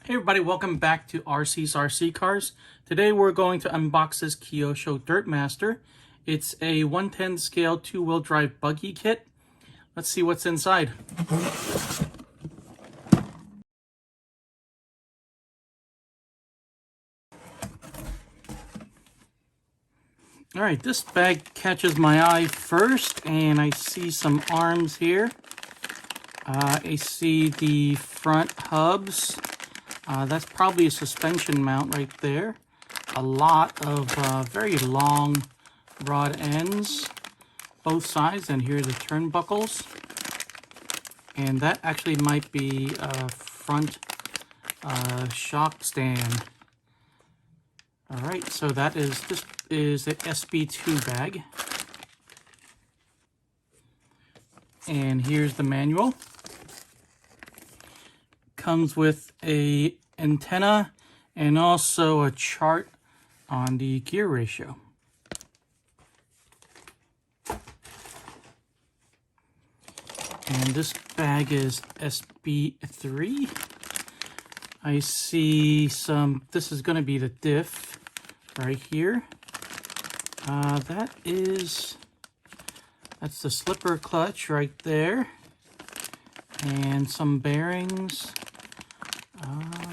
Hey everybody, welcome back to RC's RC Cars. Today we're going to unbox this Kyosho Dirtmaster. It's a 1/10 scale 2-wheel drive buggy kit. Let's see what's inside. Alright, this bag catches my eye first, and I see some arms here. I see the front hubs. That's probably a suspension mount right there. A lot of very long rod ends, both sides, and here are the turnbuckles. And that actually might be a front shock stand. All right, so this is an SB2 bag. And here's the manual. Comes with a antenna and also a chart on the gear ratio. And this bag is SB3. I see this is going to be the diff right here. That's the slipper clutch right there. And some bearings.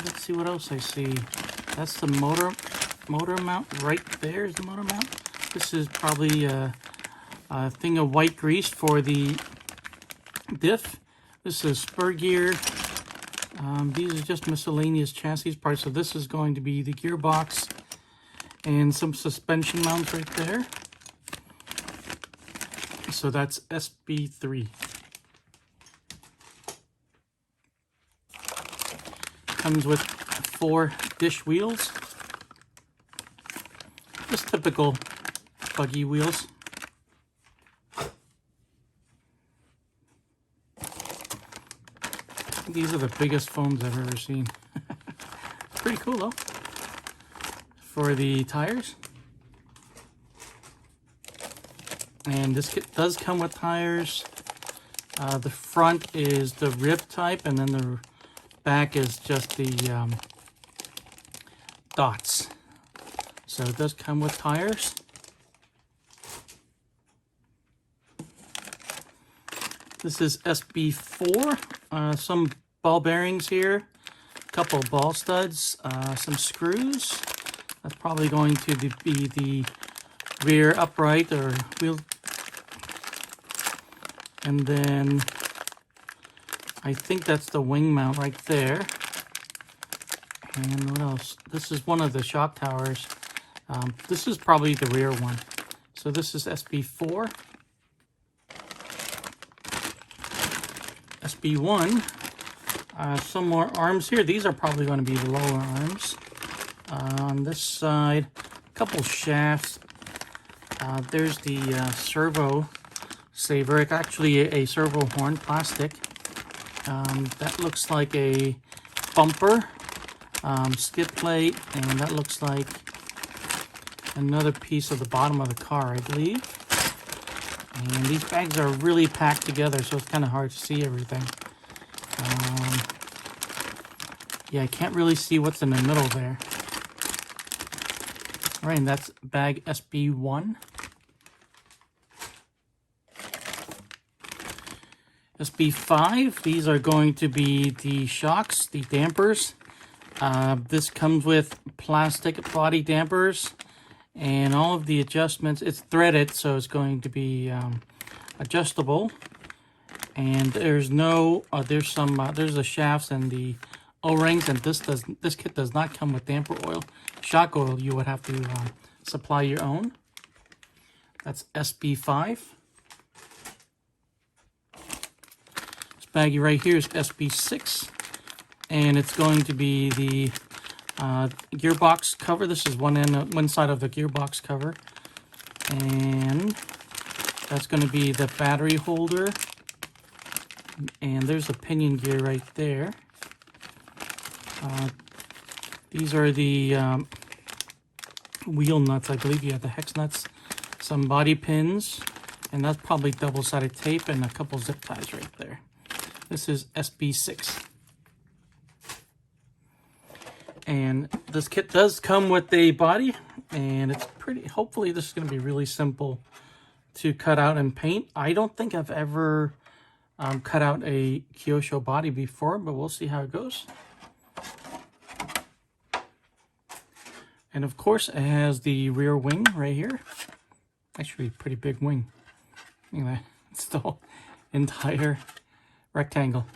Let's see what else I see. That's the motor mount right there is the motor mount. This is probably a thing of white grease for the diff. This is spur gear. These are just miscellaneous chassis parts. So this is going to be the gearbox and some suspension mounts right there. So that's SB3. Comes with 4 dish wheels. Just typical buggy wheels. These are the biggest foams I've ever seen. Pretty cool though. For the tires. And this kit does come with tires. The front is the rib type, and then the back is just the dots. So it does come with tires. This is SB4. Some ball bearings here, a couple ball studs, some screws. That's probably going to be the rear upright or wheel. And then I think that's the wing mount right there. And what else? This is one of the shock towers. This is probably the rear one. So this is SB4. SB1. Some more arms here. These are probably going to be the lower arms. On this side, a couple shafts. There's the servo saver. It's actually a servo horn, plastic. That looks like a bumper, skid plate, and that looks like another piece of the bottom of the car, I believe. And these bags are really packed together, so it's kind of hard to see everything. Yeah, I can't really see what's in the middle there. All right, and that's bag SB1. SB5, these are going to be the shocks, the dampers. This comes with plastic body dampers and all of the adjustments. It's threaded, so it's going to be adjustable. And there's no, there's the shafts and the O-rings, and this kit does not come with damper oil. Shock oil, you would have to supply your own. That's SB5. Baggie right here is SB6, and it's going to be the gearbox cover. This is one side of the gearbox cover, and that's going to be the battery holder, and there's the pinion gear right there. These are the wheel nuts, I believe. You have the hex nuts, some body pins, and that's probably double-sided tape, and a couple zip ties right there. This is SB6. And this kit does come with a body, and it's pretty, hopefully this is going to be really simple to cut out and paint. I don't think I've ever cut out a Kyosho body before, but we'll see how it goes. And of course, it has the rear wing right here. Actually, a pretty big wing. Look at that. It's the whole entire rectangle.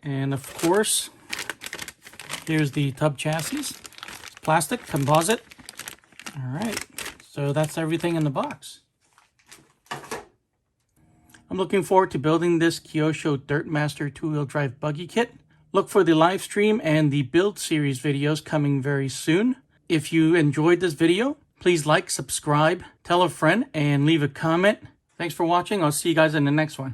And of course, here's the tub chassis. It's plastic, composite. All right, so that's everything in the box. I'm looking forward to building this Kyosho Dirtmaster 2-wheel drive buggy kit. Look for the live stream and the build series videos coming very soon. If you enjoyed this video, please like, subscribe, tell a friend, and leave a comment. Thanks for watching. I'll see you guys in the next one.